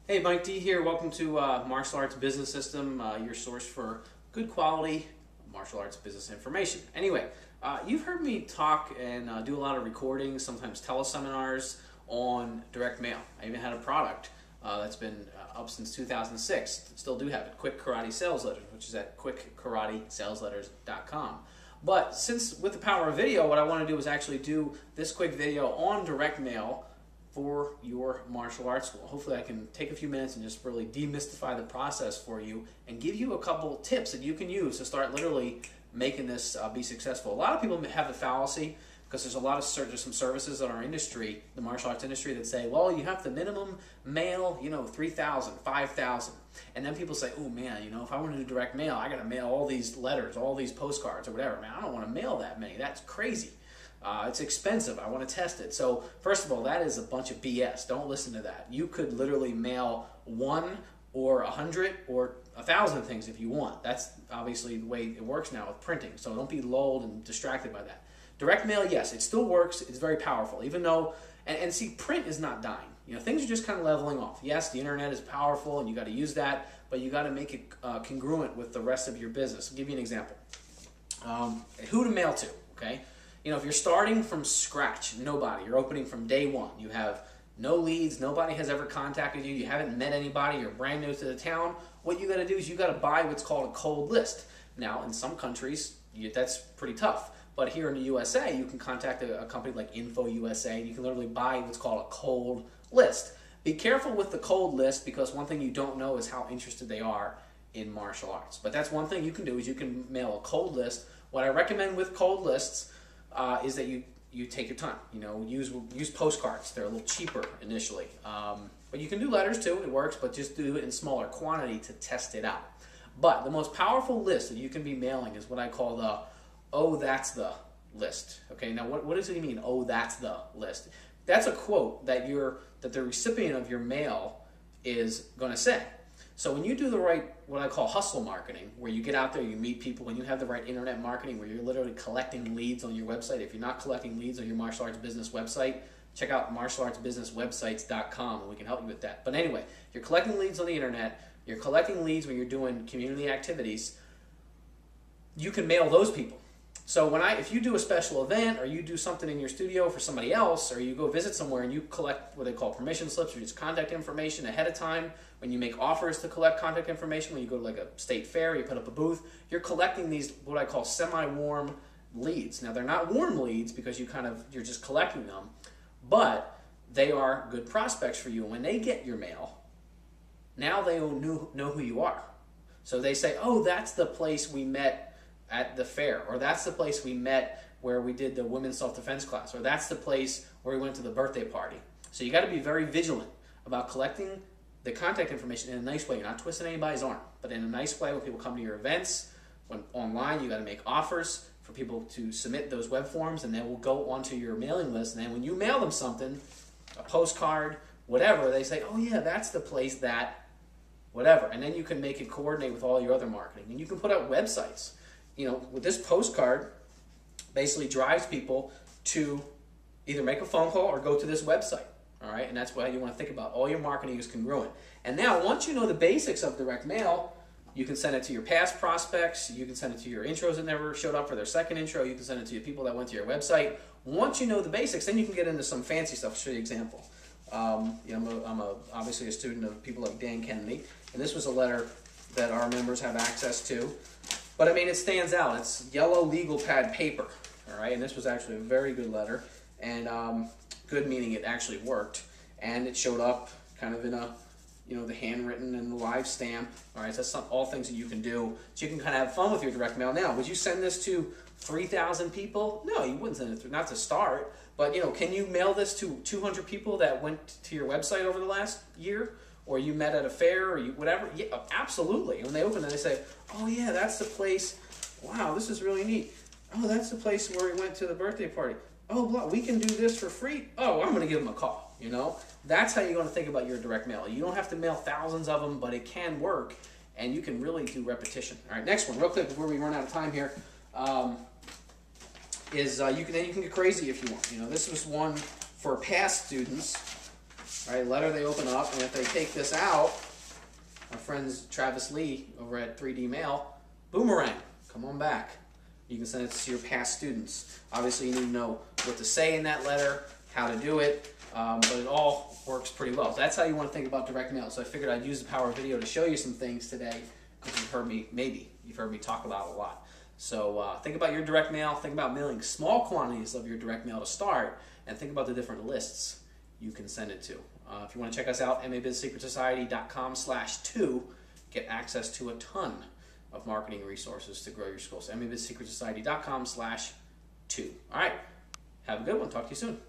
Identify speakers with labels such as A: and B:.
A: Hey, Mike D here. Welcome to Martial Arts Business System, your source for good quality martial arts business information. Anyway, you've heard me talk and do a lot of recordings, sometimes teleseminars on direct mail. I even had a product that's been up since 2006. Still do have it, Quick Karate Sales Letters, which is at quickkaratesalesletters.com. But since with the power of video, what I want to do is actually do this quick video on direct mail for your martial arts school. Hopefully I can take a few minutes and just really demystify the process for you and give you a couple tips that you can use to start literally making this be successful. A lot of people have the fallacy because there's a lot of some services in our industry, the martial arts industry, that say, well, you have to minimum mail, 3,000, 5,000. And then people say, oh man, if I want to do direct mail, I got to mail all these letters, all these postcards or whatever. Man, I don't want to mail that many. That's crazy. It's expensive. I want to test it. So first of all, that is a bunch of BS. Don't listen to that. You could literally mail 1 or 100 or 1,000 things if you want. That's obviously the way it works now with printing. So don't be lulled and distracted by that. Direct mail, yes, it still works. It's very powerful. Even though, and see, print is not dying. Things are just kind of leveling off. Yes, the internet is powerful and you got to use that, but you got to make it congruent with the rest of your business. I'll give you an example. Who to mail to, okay? If you're starting from scratch, nobody, you're opening from day one, you have no leads, nobody has ever contacted you, you haven't met anybody, you're brand new to the town, what you got to do is you got to buy what's called a cold list. Now, in some countries, that's pretty tough. But here in the USA, you can contact a company like Info USA, and you can literally buy what's called a cold list. Be careful with the cold list because one thing you don't know is how interested they are in martial arts. But that's one thing you can do is you can mail a cold list. What I recommend with cold lists is that you take your time. Use postcards. They're a little cheaper initially. But you can do letters too. It works, but just do it in smaller quantity to test it out. But the most powerful list that you can be mailing is what I call the "Oh, that's the" list. Okay, now what does it mean? Oh, that's the list. That's a quote that the recipient of your mail is going to say. So when you do the right, what I call hustle marketing, where you get out there, you meet people, when you have the right internet marketing, where you're literally collecting leads on your website. If you're not collecting leads on your martial arts business website, check out martialartsbusinesswebsites.com and we can help you with that. But anyway, you're collecting leads on the internet, you're collecting leads when you're doing community activities, you can mail those people. So if you do a special event or you do something in your studio for somebody else, or you go visit somewhere and you collect what they call permission slips or just contact information ahead of time, when you make offers to collect contact information, when you go to like a state fair, you put up a booth, you're collecting these what I call semi-warm leads. Now they're not warm leads because you're just collecting them, but they are good prospects for you. And when they get your mail, now they know who you are. So they say, oh, that's the place we met at the fair, or that's the place we met where we did the women's self-defense class, or that's the place where we went to the birthday party. So you got to be very vigilant about collecting the contact information in a nice way. You're not twisting anybody's arm, but in a nice way when people come to your events. When online, you got to make offers for people to submit those web forms, and then we'll go onto your mailing list. And then when you mail them something, a postcard, whatever, they say, oh yeah, that's the place that, whatever. And then you can make it coordinate with all your other marketing. And you can put out websites. With this postcard, basically drives people to either make a phone call or go to this website. All right, and that's why you want to think about all your marketing is congruent. And now, once you know the basics of direct mail, you can send it to your past prospects. You can send it to your intros that never showed up for their second intro. You can send it to your people that went to your website. Once you know the basics, then you can get into some fancy stuff. I'll show you an example. I'm obviously a student of people like Dan Kennedy, and this was a letter that our members have access to. But I mean, it stands out. It's yellow legal pad paper, all right? And this was actually a very good letter, and good meaning it actually worked. And it showed up kind of in a, the handwritten and the live stamp, all right? So that's all things that you can do. So you can kind of have fun with your direct mail. Now, would you send this to 3,000 people? No, you wouldn't send it, not to start. But, can you mail this to 200 people that went to your website over the last year? Or you met at a fair, or whatever? Yeah, absolutely. And when they open it, they say, oh yeah, that's the place. Wow, this is really neat. Oh, that's the place where we went to the birthday party. Oh, blah, we can do this for free. Oh, I'm going to give them a call, That's how you're going to think about your direct mail. You don't have to mail thousands of them, but it can work, and you can really do repetition. All right, next one, real quick before we run out of time here, is you can get crazy if you want. This was one for past students. All right, letter they open up, and if they take this out, our friends Travis Lee over at 3D Mail, boomerang, come on back. You can send it to your past students. Obviously, you need to know what to say in that letter, how to do it, but it all works pretty well. So that's how you want to think about direct mail. So I figured I'd use the power of video to show you some things today, because you've heard me talk about it a lot. So think about your direct mail, think about mailing small quantities of your direct mail to start, and think about the different lists you can send it to. If you want to check us out, mabizsecretsociety.com/2, get access to a ton of marketing resources to grow your school. So mabizsecretsociety.com/2. All right, have a good one. Talk to you soon.